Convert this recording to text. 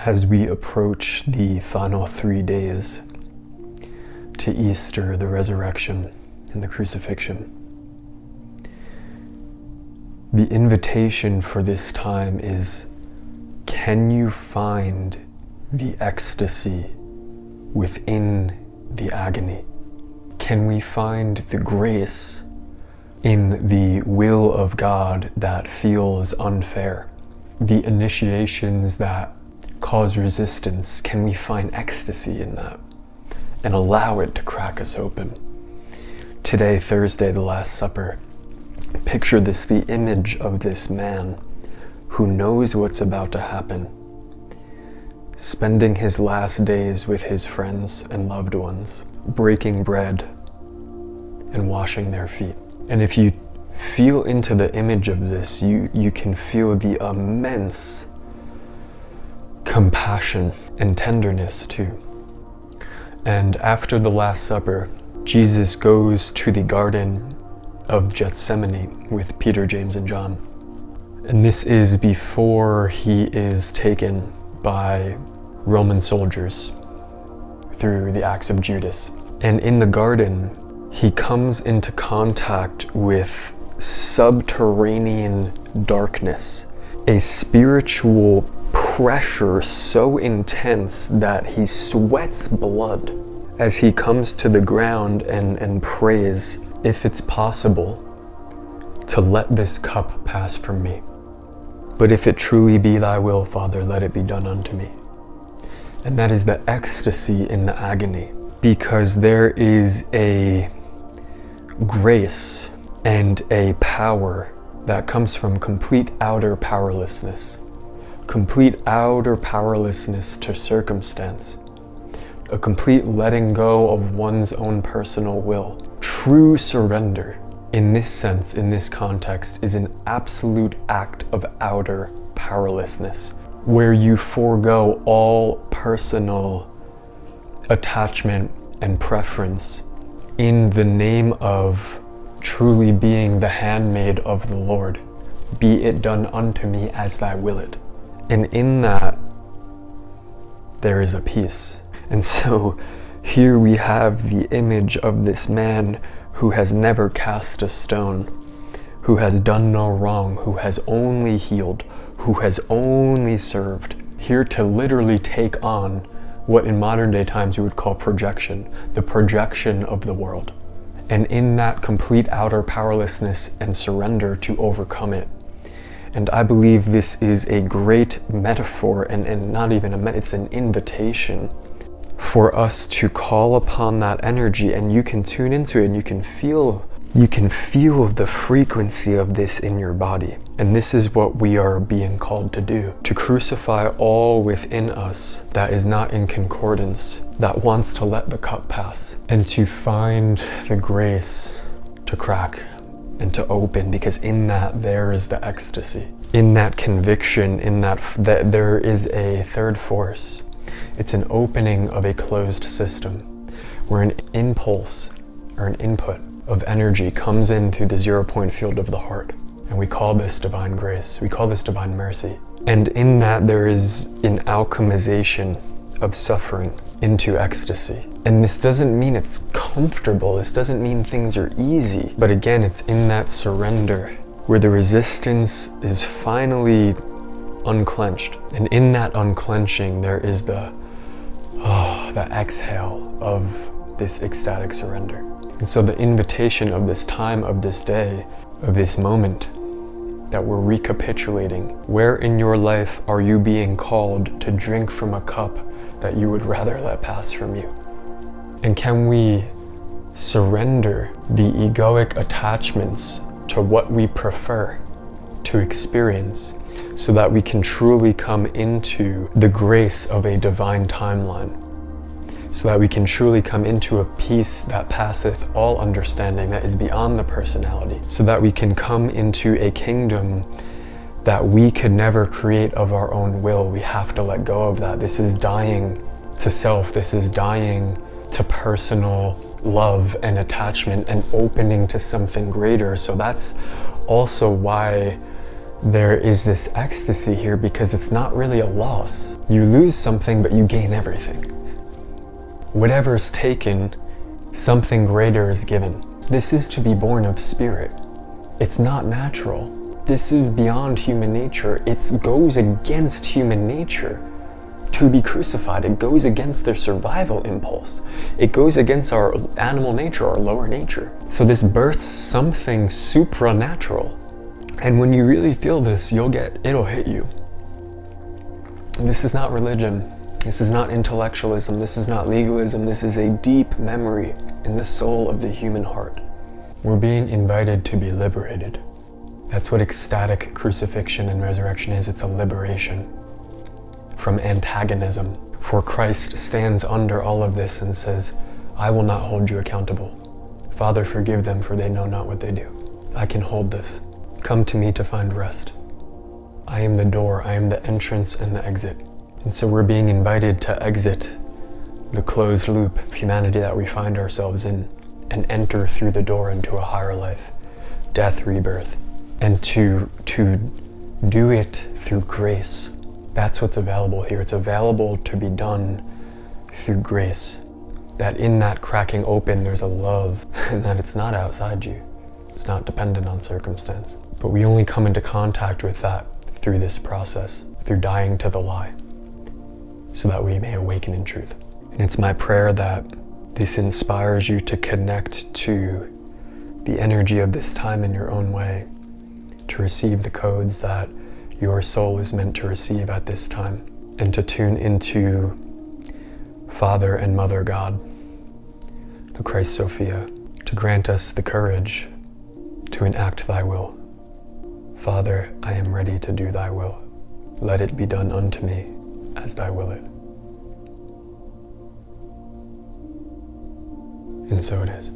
as we approach the final 3 days to Easter, the resurrection, and the crucifixion. The invitation for this time is, can you find the ecstasy within the agony? Can we find the grace in the will of God that feels unfair? The initiations that cause resistance, can we find ecstasy in that and allow it to crack us open? Today, Thursday, the Last Supper, picture this, the image of this man who knows what's about to happen, spending his last days with his friends and loved ones, breaking bread and washing their feet. And if you feel into the image of this, you can feel the immense compassion and tenderness too. And after the Last Supper, Jesus goes to the Garden of Gethsemane with Peter, James, and John. And this is before he is taken by Roman soldiers through the acts of Judas. And in the garden, he comes into contact with subterranean darkness, a spiritual pressure so intense that he sweats blood as he comes to the ground and prays, if it's possible, to let this cup pass from me. But if it truly be thy will, Father, let it be done unto me. And that is the ecstasy in the agony, because there is a grace and a power that comes from complete outer powerlessness. Complete outer powerlessness to circumstance. A complete letting go of one's own personal will. True surrender, in this sense, in this context, is an absolute act of outer powerlessness, where you forego all personal attachment and preference in the name of truly being the handmaid of the Lord. Be it done unto me as thy willest. And in that, there is a peace. And so here we have the image of this man who has never cast a stone, who has done no wrong, who has only healed, who has only served, here to literally take on what in modern day times we would call projection, the projection of the world. And in that complete outer powerlessness and surrender to overcome it. And I believe this is a great metaphor, and not even it's an invitation for us to call upon that energy, and you can tune into it and you can feel the frequency of this in your body. And this is what we are being called to do, to crucify all within us that is not in concordance, that wants to let the cup pass, and to find the grace to crack and to open, because in that there is the ecstasy, in that conviction, in that there is a third force. It's an opening of a closed system where an impulse or an input of energy comes in through the 0-point field of the heart. And we call this divine grace. We call this divine mercy. And in that there is an alchemization of suffering into ecstasy. And this doesn't mean it's comfortable. This doesn't mean things are easy. But again, it's in that surrender where the resistance is finally unclenched. And in that unclenching, there is the exhale of this ecstatic surrender. And so the invitation of this time, of this day, of this moment that we're recapitulating, where in your life are you being called to drink from a cup that you would rather let pass from you? And can we surrender the egoic attachments to what we prefer to experience so that we can truly come into the grace of a divine timeline? So that we can truly come into a peace that passeth all understanding, that is beyond the personality. So that we can come into a kingdom that we could never create of our own will. We have to let go of that. This is dying to self. This is dying to personal love and attachment and opening to something greater. So that's also why there is this ecstasy here because it's not really a loss. You lose something, but you gain everything. Whatever's taken, something greater is given. This is to be born of spirit. It's not natural. This is beyond human nature. It goes against human nature to be crucified. It goes against their survival impulse. It goes against our animal nature, our lower nature. So this births something supranatural. And when you really feel this, it'll hit you. And this is not religion. This is not intellectualism. This is not legalism. This is a deep memory in the soul of the human heart. We're being invited to be liberated. That's what ecstatic crucifixion and resurrection is. It's a liberation from antagonism. For Christ stands under all of this and says, I will not hold you accountable. Father, forgive them, for they know not what they do. I can hold this. Come to me to find rest. I am the door. I am the entrance and the exit. And so we're being invited to exit the closed loop of humanity that we find ourselves in and enter through the door into a higher life, death, rebirth, and to do it through grace. That's what's available here. It's available to be done through grace. That in that cracking open, there's a love, and that it's not outside you. It's not dependent on circumstance. But we only come into contact with that through this process, through dying to the lie, so that we may awaken in truth. And it's my prayer that this inspires you to connect to the energy of this time in your own way, to receive the codes that your soul is meant to receive at this time, and to tune into Father and Mother God, the Christ Sophia, to grant us the courage to enact thy will. Father, I am ready to do thy will. Let it be done unto me as thou wilt. And so it is.